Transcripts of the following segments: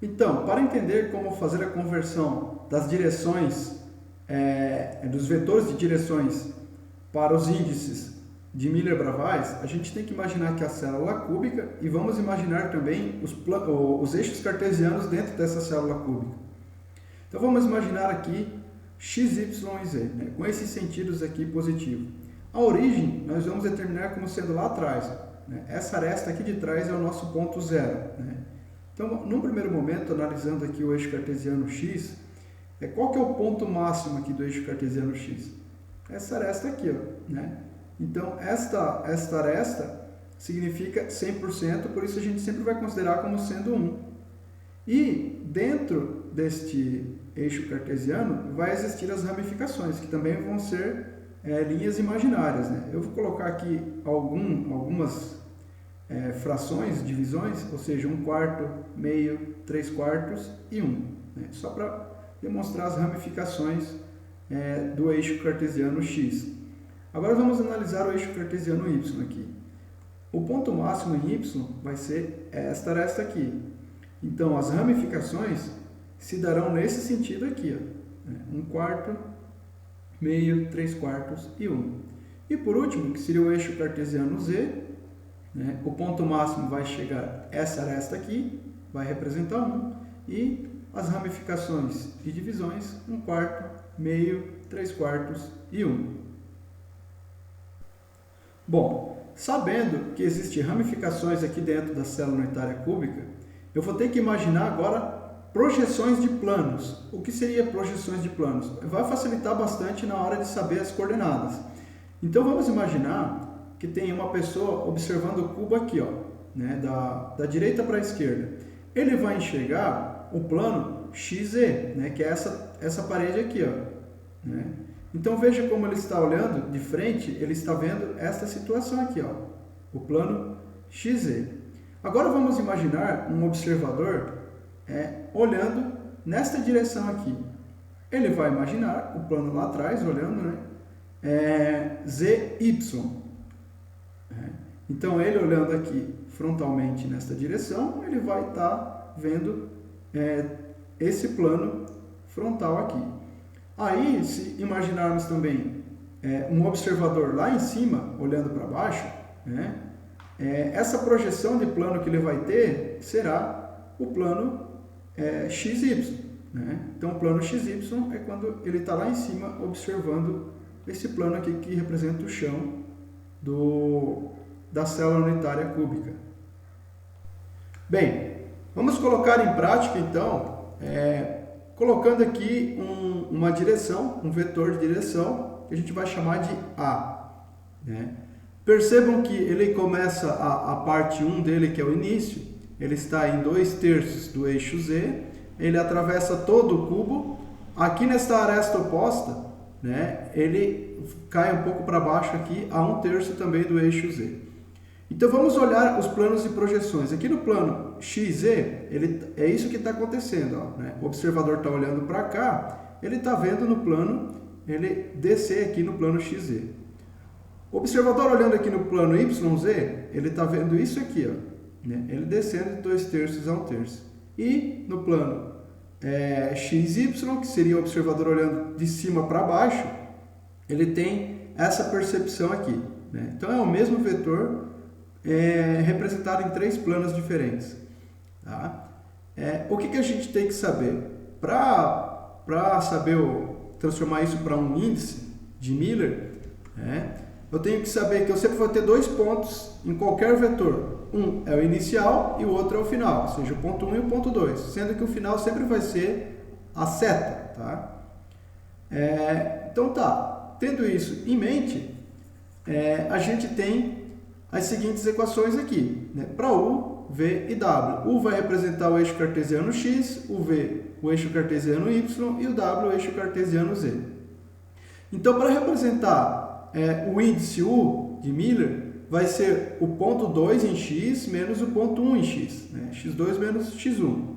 Então, para entender como fazer a conversão das direções, dos vetores de direções para os índices de Miller-Bravais, a gente tem que imaginar que a célula cúbica e vamos imaginar também os eixos cartesianos dentro dessa célula cúbica. Então vamos imaginar aqui x, y e z, né, com esses sentidos aqui positivos. A origem nós vamos determinar como sendo lá atrás. Né? Essa aresta aqui de trás é o nosso ponto zero. Né? Então, num primeiro momento, analisando aqui o eixo cartesiano x, qual que é o ponto máximo aqui do eixo cartesiano x? Essa aresta aqui, ó, né? Então, esta aresta significa 100%, por isso a gente sempre vai considerar como sendo 1. E dentro deste eixo cartesiano vai existir as ramificações, que também vão ser linhas imaginárias. Né? Eu vou colocar aqui algumas frações, divisões, ou seja, 1/4, meio, 3/4 e 1. Né? Só para demonstrar as ramificações do eixo cartesiano x. Agora vamos analisar o eixo cartesiano y aqui. O ponto máximo em y vai ser esta aresta aqui. Então, as ramificações se darão nesse sentido aqui, ó, 1/4, meio, 3/4 e 1. E por último, que seria o eixo cartesiano z, né, o ponto máximo vai chegar essa aresta aqui, vai representar 1, e as ramificações e divisões, 1/4, meio, 3/4 e 1. Bom, sabendo que existem ramificações aqui dentro da célula unitária cúbica, eu vou ter que imaginar agora projeções de planos. O que seria projeções de planos? Vai facilitar bastante na hora de saber as coordenadas. Então vamos imaginar que tem uma pessoa observando o cubo aqui, ó, né, da direita para a esquerda. Ele vai enxergar o plano XZ, né, que é essa parede aqui, ó, né? Então veja como ele está olhando de frente, ele está vendo esta situação aqui, ó, o plano XZ. Agora vamos imaginar um observador olhando nesta direção aqui. Ele vai imaginar o plano lá atrás, olhando, né, ZY. Então ele olhando aqui frontalmente nesta direção, ele vai estar vendo esse plano frontal aqui. Aí, se imaginarmos também um observador lá em cima, olhando para baixo, né, essa projeção de plano que ele vai ter será o plano XY. Né? Então, o plano XY é quando ele está lá em cima observando esse plano aqui que representa o chão da célula unitária cúbica. Bem, vamos colocar em prática, então, colocando aqui uma direção, um vetor de direção, que a gente vai chamar de A. Né? Percebam que ele começa a parte 1 dele, que é o início, ele está em 2/3 do eixo Z, ele atravessa todo o cubo, aqui nesta aresta oposta, né, ele cai um pouco para baixo aqui, a 1/3 também do eixo Z. Então vamos olhar os planos de projeções. Aqui no plano XZ, é isso que está acontecendo. Ó, né? O observador está olhando para cá, ele está vendo no plano, ele descer aqui no plano XZ. O observador olhando aqui no plano YZ, ele está vendo isso aqui, ó, né? Ele descendo de 2/3 a 1/3. E no plano XY, que seria o observador olhando de cima para baixo, ele tem essa percepção aqui. Né? Então é o mesmo vetor, representado em 3 planos diferentes. Tá? O que a gente tem que saber? Para saber transformar isso para um índice de Miller, eu tenho que saber que eu sempre vou ter 2 pontos em qualquer vetor. Um é o inicial e o outro é o final, ou seja, o ponto 1 e o ponto 2, sendo que o final sempre vai ser a seta. Tá? Então tá, tendo isso em mente, a gente tem as seguintes equações aqui, né? Para U, V e W. U vai representar o eixo cartesiano X, o V o eixo cartesiano Y e o W o eixo cartesiano Z. Então, para representar o índice U de Miller, vai ser o ponto 2 em X menos o ponto 1 em X, né? X2 menos X1.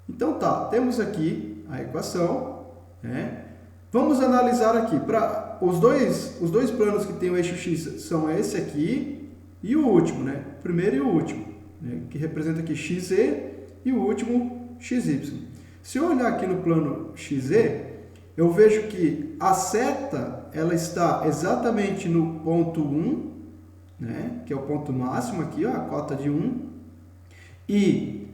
Então tá, temos aqui a equação, né? Vamos analisar aqui, para os dois planos que tem o eixo X são esse aqui e o último, né? O primeiro e o último, né? Que representa aqui XZ e o último XY. Se eu olhar aqui no plano XZ, eu vejo que a seta ela está exatamente no ponto 1, né, que é o ponto máximo aqui, ó, a cota de 1, e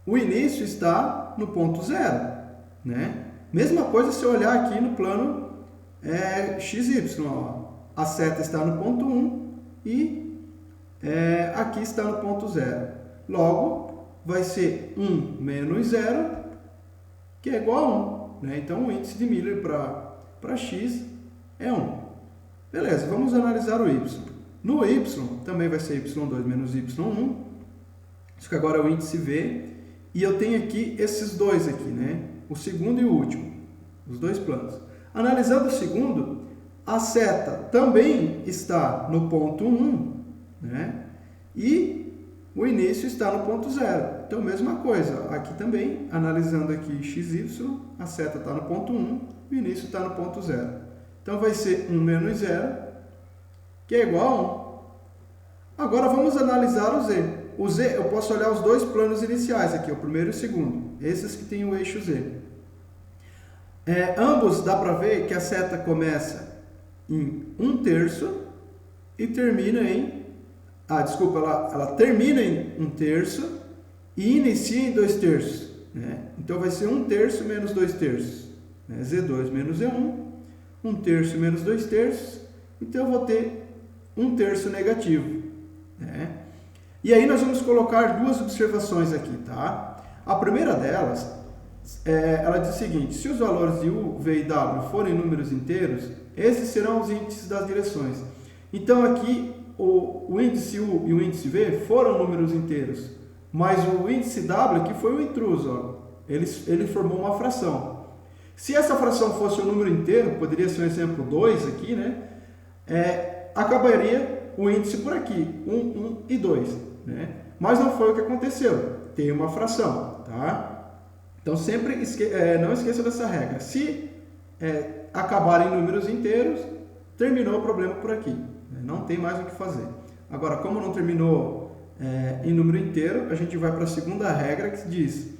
o início está no ponto 0. Né? Mesma coisa se eu olhar aqui no plano XY. Ó, a seta está no ponto 1 e aqui está no ponto 0. Logo, vai ser 1 menos 0, que é igual a 1. Né? Então, o índice de Miller para x é 1. Beleza, vamos analisar o y. No y, também vai ser y2 menos y1. Isso que agora é o índice V. E eu tenho aqui esses dois aqui, né? O segundo e o último, os dois planos. Analisando o segundo, a seta também está no ponto 1, né? E o início está no ponto 0. Então, mesma coisa, aqui também, analisando aqui XY, a seta está no ponto 1, o início está no ponto 0. Então, vai ser 1 menos 0, que é igual a 1. Agora, vamos analisar o Z. O Z, eu posso olhar os dois planos iniciais aqui, o primeiro e o segundo, esses que têm o eixo Z. Ambos dá para ver que a seta começa em 1/3 e termina em... ela termina em 1/3 e inicia em 2/3. Né? Então, vai ser 1/3 menos 2/3. Né? Z2 menos Z1, 1/3 menos 2/3. Então, eu vou ter 1/3 negativo. Né? E aí nós vamos colocar duas observações aqui, tá? A primeira delas, ela diz o seguinte: se os valores de U, V e W forem números inteiros, esses serão os índices das direções. Então aqui o índice U e o índice V foram números inteiros, mas o índice W aqui foi um intruso, ó. Ele formou uma fração. Se essa fração fosse um número inteiro, poderia ser um exemplo 2 aqui, né? Acabaria o índice por aqui, 1, 1 e 2. Né? Mas não foi o que aconteceu, tem uma fração, tá? Então sempre não esqueça dessa regra. Se acabar em números inteiros, terminou o problema por aqui, né? Não tem mais o que fazer. Agora, como não terminou em número inteiro, a gente vai para a segunda regra, que diz: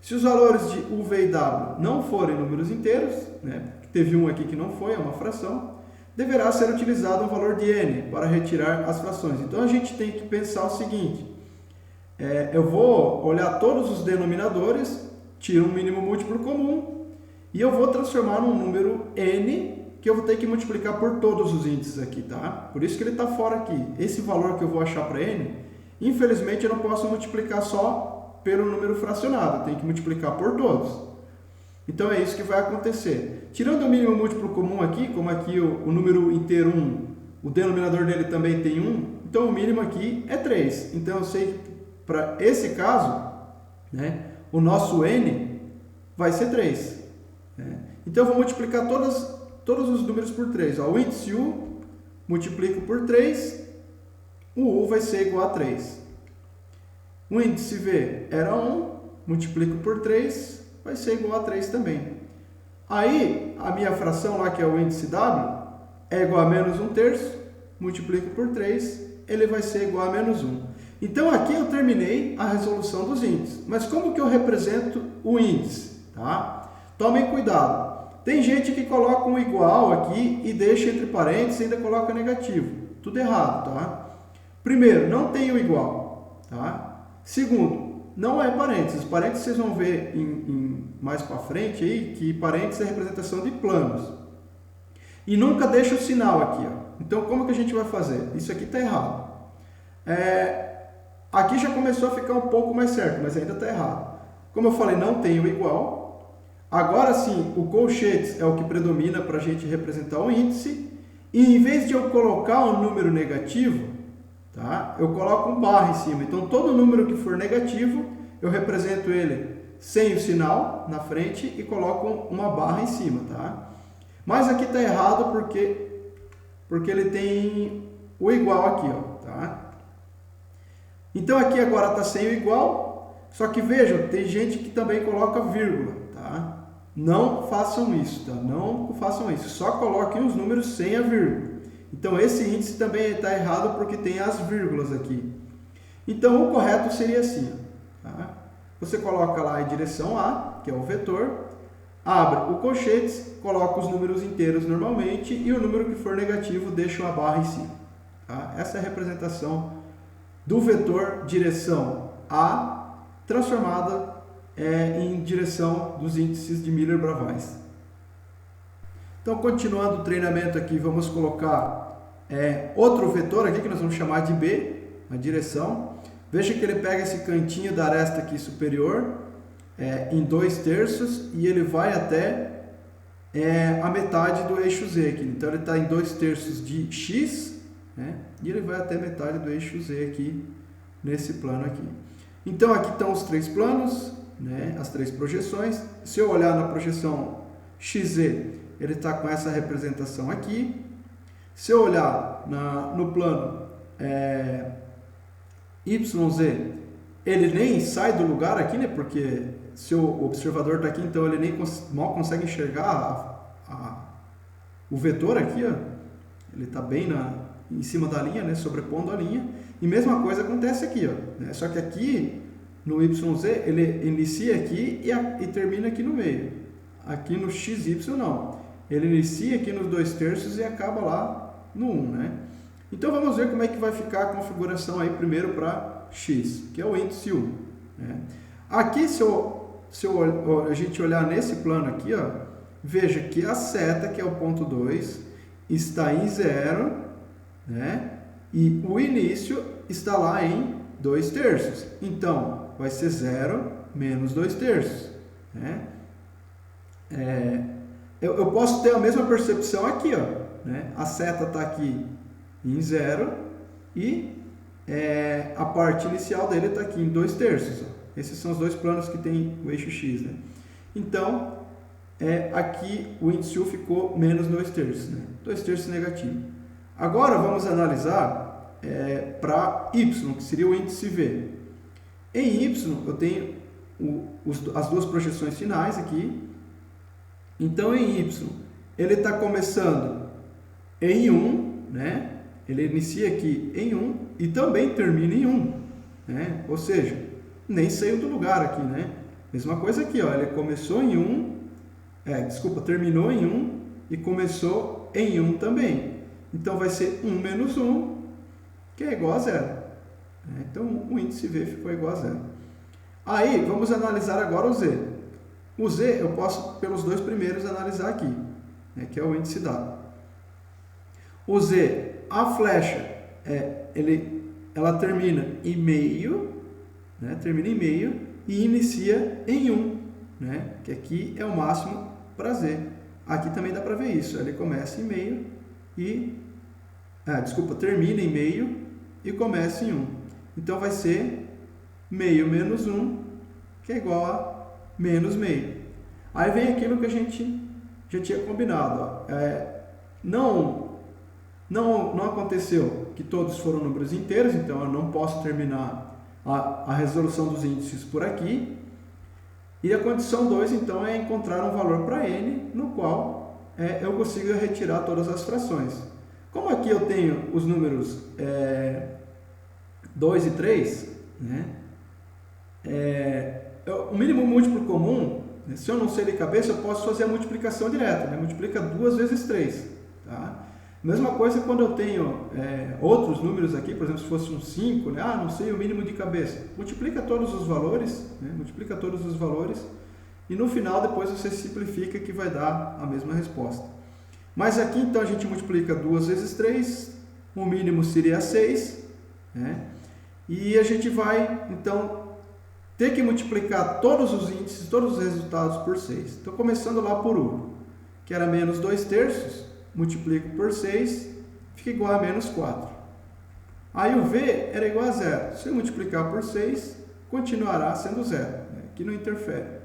se os valores de U, V e W não forem números inteiros, né? Teve um aqui que não foi, é uma fração, deverá ser utilizado um valor de n para retirar as frações. Então, a gente tem que pensar o seguinte: eu vou olhar todos os denominadores, tiro um mínimo múltiplo comum, e eu vou transformar num número n, que eu vou ter que multiplicar por todos os índices aqui, tá? Por isso que ele está fora aqui. Esse valor que eu vou achar para n, infelizmente, eu não posso multiplicar só pelo número fracionado, eu tenho que multiplicar por todos. Então, é isso que vai acontecer. Tirando o mínimo múltiplo comum aqui, como aqui o número inteiro 1, o denominador dele também tem 1, então o mínimo aqui é 3. Então, eu sei que para esse caso, né, o nosso n vai ser 3. Né? Então, eu vou multiplicar todos os números por 3. Ó, o índice U, multiplico por 3, o U vai ser igual a 3. O índice V era 1, multiplico por 3, vai ser igual a 3 também. Aí, a minha fração lá, que é o índice W, é igual a menos 1/3, multiplico por 3, ele vai ser igual a menos 1. Então, aqui eu terminei a resolução dos índices. Mas como que eu represento o índice? Tá? Tomem cuidado. Tem gente que coloca um igual aqui e deixa entre parênteses e ainda coloca negativo. Tudo errado, tá? Primeiro, não tem o igual, tá? Segundo, não é parênteses. Parênteses vocês vão ver mais para frente aí, que parênteses é representação de planos. E nunca deixa o sinal aqui, ó. Então, como que a gente vai fazer? Isso aqui está errado. Aqui já começou a ficar um pouco mais certo, mas ainda está errado. Como eu falei, não tem o igual. Agora sim, o colchetes é o que predomina para a gente representar o índice. E em vez de eu colocar um número negativo, tá? Eu coloco um barra em cima. Então, todo número que for negativo, eu represento ele sem o sinal na frente e coloco uma barra em cima, tá? Mas aqui está errado porque ele tem o igual aqui, ó, tá? Então, aqui agora está sem o igual, só que vejam, tem gente que também coloca vírgula, tá? Não façam isso, tá? Não façam isso, só coloquem os números sem a vírgula. Então, esse índice também está errado porque tem as vírgulas aqui. Então, o correto seria assim, tá? você coloca lá em direção A, que é o vetor, abre o colchetes, coloca os números inteiros normalmente e o número que for negativo deixa uma barra em cima. Tá? Essa é a representação do vetor direção A transformada em direção dos índices de Miller-Bravais. Então, continuando o treinamento aqui, vamos colocar outro vetor aqui que nós vamos chamar de B, a direção. Veja que ele pega esse cantinho da aresta aqui superior em 2/3 e ele vai até a metade do eixo Z aqui. Então ele está em 2/3 de X, né? E ele vai até metade do eixo Z aqui, nesse plano aqui. Então aqui estão os três planos, né? As três projeções. Se eu olhar na projeção XZ, ele está com essa representação aqui. Se eu olhar no plano YZ, ele nem sai do lugar aqui, né? Porque se o observador está aqui, então ele nem mal consegue enxergar o vetor aqui, ó. Ele está bem em cima da linha, né? Sobrepondo a linha. E mesma coisa acontece aqui, ó, né? Só que aqui no YZ ele inicia aqui e termina aqui no meio. Aqui no XY não. Ele inicia aqui nos 2/3 e acaba lá no 1, né? Então vamos ver como é que vai ficar a configuração aí primeiro para X, que é o índice 1. Né? Aqui, se a gente olhar nesse plano aqui, ó, veja que a seta, que é o ponto 2, está em 0, né? E o início está lá em 2/3. Então, vai ser 0 menos 2/3. Né? Eu posso ter a mesma percepção aqui, ó, né? A seta está aqui em 0 e a parte inicial dele está aqui em 2/3. Ó. Esses são os dois planos que tem o eixo X. Né? Então, aqui o índice U ficou menos 2/3, né? 2/3 negativo. Agora vamos analisar para Y, que seria o índice V. Em Y eu tenho as duas projeções finais aqui. Então em Y ele está começando em 1, né? Ele inicia aqui em 1 e também termina em 1, né? Ou seja, nem saiu do lugar aqui, né? Mesma coisa aqui, ó, ele começou em 1, terminou em 1 e começou em 1 também. Então vai ser 1 menos 1, que é igual a 0. Então o índice V ficou igual a 0. Aí vamos analisar agora o Z. O Z eu posso, pelos dois primeiros, analisar aqui, né, que é o índice dado. O Z, a flecha, ela termina em meio, né, e inicia em 1, né, que aqui é o máximo para Z. Aqui também dá para ver isso, ele começa em meio e... termina em meio e começa em 1. Então vai ser meio menos 1, que é igual a menos meio. Aí vem aquilo que a gente já tinha combinado. Ó. Não aconteceu que todos foram números inteiros, então eu não posso terminar a resolução dos índices por aqui. E a condição 2, então, é encontrar um valor para n, no qual eu consiga retirar todas as frações. Como aqui eu tenho os números 2 e 3, né? O mínimo múltiplo comum, né? Se eu não sei de cabeça, eu posso fazer a multiplicação direta, né? Multiplica 2 vezes 3. Tá? Mesma coisa quando eu tenho outros números aqui, por exemplo, se fosse um 5, né? Não sei o mínimo de cabeça. Multiplica todos os valores, né? Multiplica todos os valores e no final depois você simplifica que vai dar a mesma resposta. Mas aqui então a gente multiplica 2 vezes 3, o mínimo seria 6, né? E a gente vai então ter que multiplicar todos os índices, todos os resultados por 6. Então começando lá por U, que era menos 2/3, multiplico por 6, fica igual a menos 4. Aí o V era igual a 0. Se eu multiplicar por 6, continuará sendo 0, né? Que não interfere.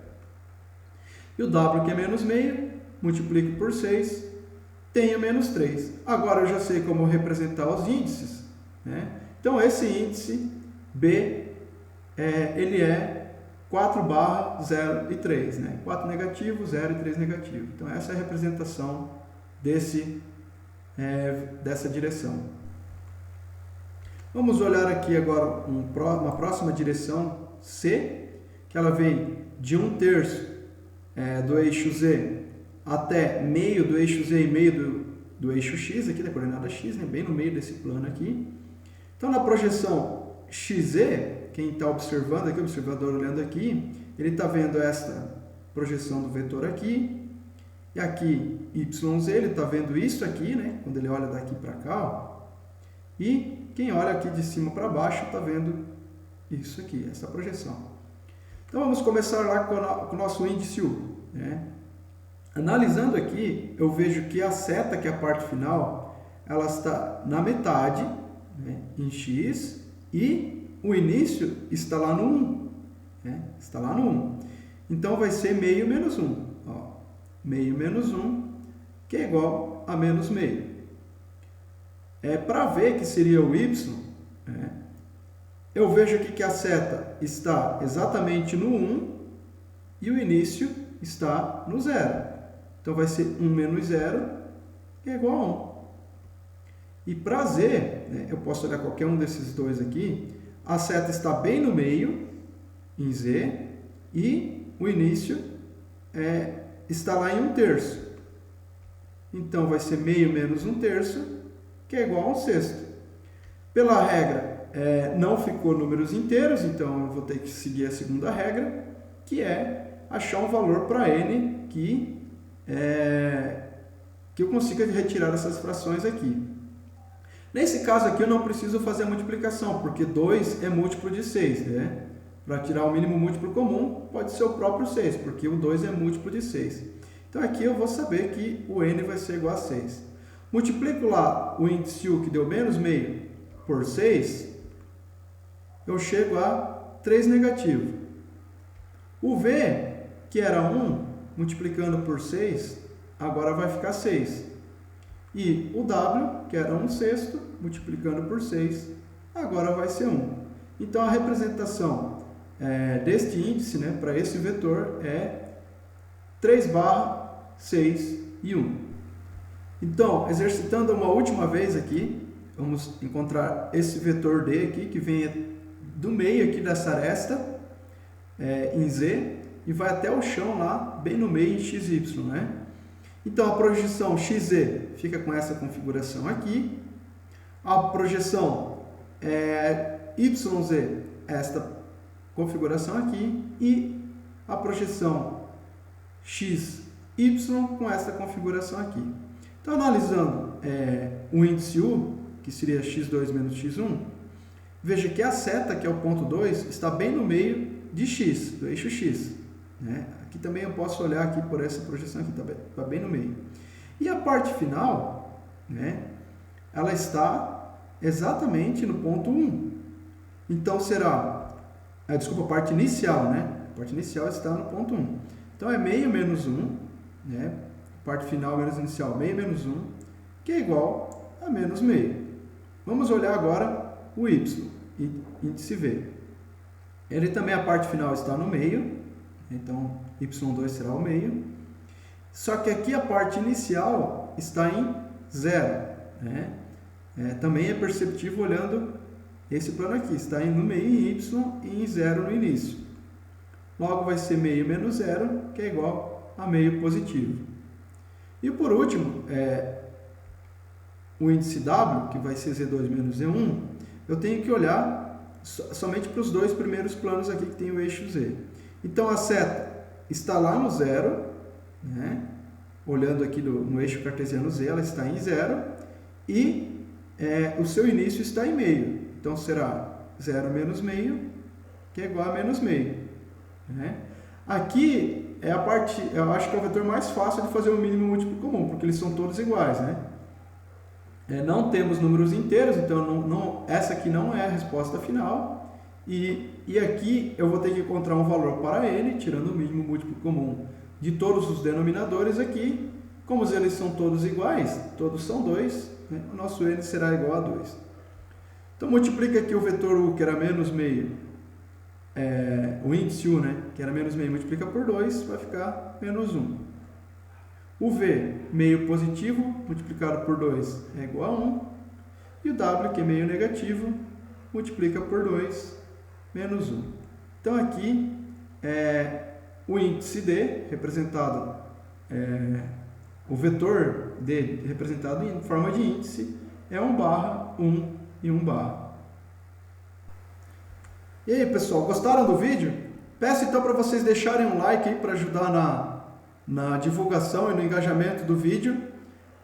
E o W, que é menos meio, multiplico por 6, tenho menos 3. Agora eu já sei como representar os índices, né? Então esse índice B, ele é 4/0 e 3, né? 4 negativo, 0 e 3 negativo. Então essa é a representação dessa direção. Vamos olhar aqui agora uma próxima direção C, que ela vem de 1/3 do eixo Z até meio do eixo Z e meio do eixo X, aqui da coordenada X, né? Bem no meio desse plano aqui. Então, na projeção XZ, quem está observando aqui, o observador olhando aqui, ele está vendo esta projeção do vetor aqui, e aqui YZ, ele está vendo isso aqui, né? Quando ele olha daqui para cá, ó. E quem olha aqui de cima para baixo está vendo isso aqui, essa projeção. Então, vamos começar lá com o nosso índice U, né? Analisando aqui, eu vejo que a seta, que é a parte final, ela está na metade, né, em X, e o início está lá no 1. Né? Está lá no 1. Então, vai ser meio menos 1. Ó, meio menos 1, que é igual a menos meio. Para ver que seria o Y, né, eu vejo aqui que a seta está exatamente no 1 e o início está no 0. Então, vai ser 1 menos 0, que é igual a 1. E para Z, né, eu posso olhar qualquer um desses dois aqui, a seta está bem no meio, em Z, e o início está lá em 1/3. Então, vai ser meio menos 1/3, que é igual a 1/6. Pela regra, não ficou números inteiros, então eu vou ter que seguir a segunda regra, que é achar um valor para N que eu consiga retirar essas frações aqui. Nesse caso aqui eu não preciso fazer a multiplicação, porque 2 é múltiplo de 6, né? Para tirar o mínimo múltiplo comum, pode ser o próprio 6, porque o 2 é múltiplo de 6. Então aqui eu vou saber que o N vai ser igual a 6. Multiplico lá o índice U, que deu menos meio, por 6, eu chego a 3 negativo. O V, que era 1, multiplicando por 6, agora vai ficar 6. E o W, que era 1/6, multiplicando por 6, agora vai ser 1. Então, a representação deste índice, né, para esse vetor é 3/6 e 1. Então, exercitando uma última vez aqui, vamos encontrar esse vetor D aqui, que vem do meio aqui dessa aresta, em Z, e vai até o chão lá, bem no meio em XY, né? Então, a projeção XZ fica com essa configuração aqui. A projeção YZ, esta configuração aqui. E a projeção XY com esta configuração aqui. Então, analisando o índice U, que seria x2 menos x1, veja que a seta, que é o ponto 2, está bem no meio de x, do eixo x. Né? Aqui também eu posso olhar aqui por essa projeção aqui, está bem no meio. E a parte final, né, ela está exatamente no ponto 1. Então, será... desculpa, a parte inicial, né? A parte inicial está no ponto 1. Então, é meio menos 1, né? Parte final menos inicial, meio menos 1, que é igual a menos meio. Vamos olhar agora o Y, índice V. Ele também, a parte final está no meio. Então, Y2 será o meio. Só que aqui a parte inicial está em 0. Né? Também é perceptível olhando esse plano aqui. Está no meio em Y e em 0 no início. Logo, vai ser meio menos 0, que é igual a meio positivo. E por último, o índice W, que vai ser Z2 menos Z1, eu tenho que olhar somente para os dois primeiros planos aqui que tem o eixo Z. Então, a seta está lá no 0, né? Olhando aqui no eixo cartesiano Z, ela está em 0, e o seu início está em meio. Então, será 0 menos meio, que é igual a menos meio. Né? Aqui é a parte, eu acho que é o vetor mais fácil de fazer o mínimo múltiplo comum, porque eles são todos iguais. Né? Não temos números inteiros, então essa aqui não é a resposta final. E aqui eu vou ter que encontrar um valor para N, tirando o mínimo múltiplo comum de todos os denominadores aqui. Como eles são todos iguais, todos são 2, né? O nosso N será igual a 2. Então, multiplica aqui o vetor U, que era menos meio, o índice U, né, que era menos meio, multiplica por 2, vai ficar menos 1. O V, meio positivo, multiplicado por 2 é igual a 1. E o W, que é meio negativo, multiplica por 2, menos 1. Então, aqui o índice D, representado, o vetor D representado em forma de índice, é 1/, 1 e 1/. E aí, pessoal, gostaram do vídeo? Peço então para vocês deixarem um like aí para ajudar na divulgação e no engajamento do vídeo.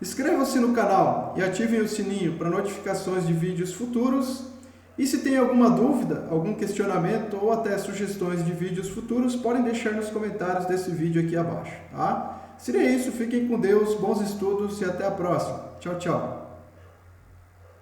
Inscrevam-se no canal e ativem o sininho para notificações de vídeos futuros. E se tem alguma dúvida, algum questionamento ou até sugestões de vídeos futuros, podem deixar nos comentários desse vídeo aqui abaixo, tá? Seria isso, fiquem com Deus, bons estudos e até a próxima. Tchau, tchau!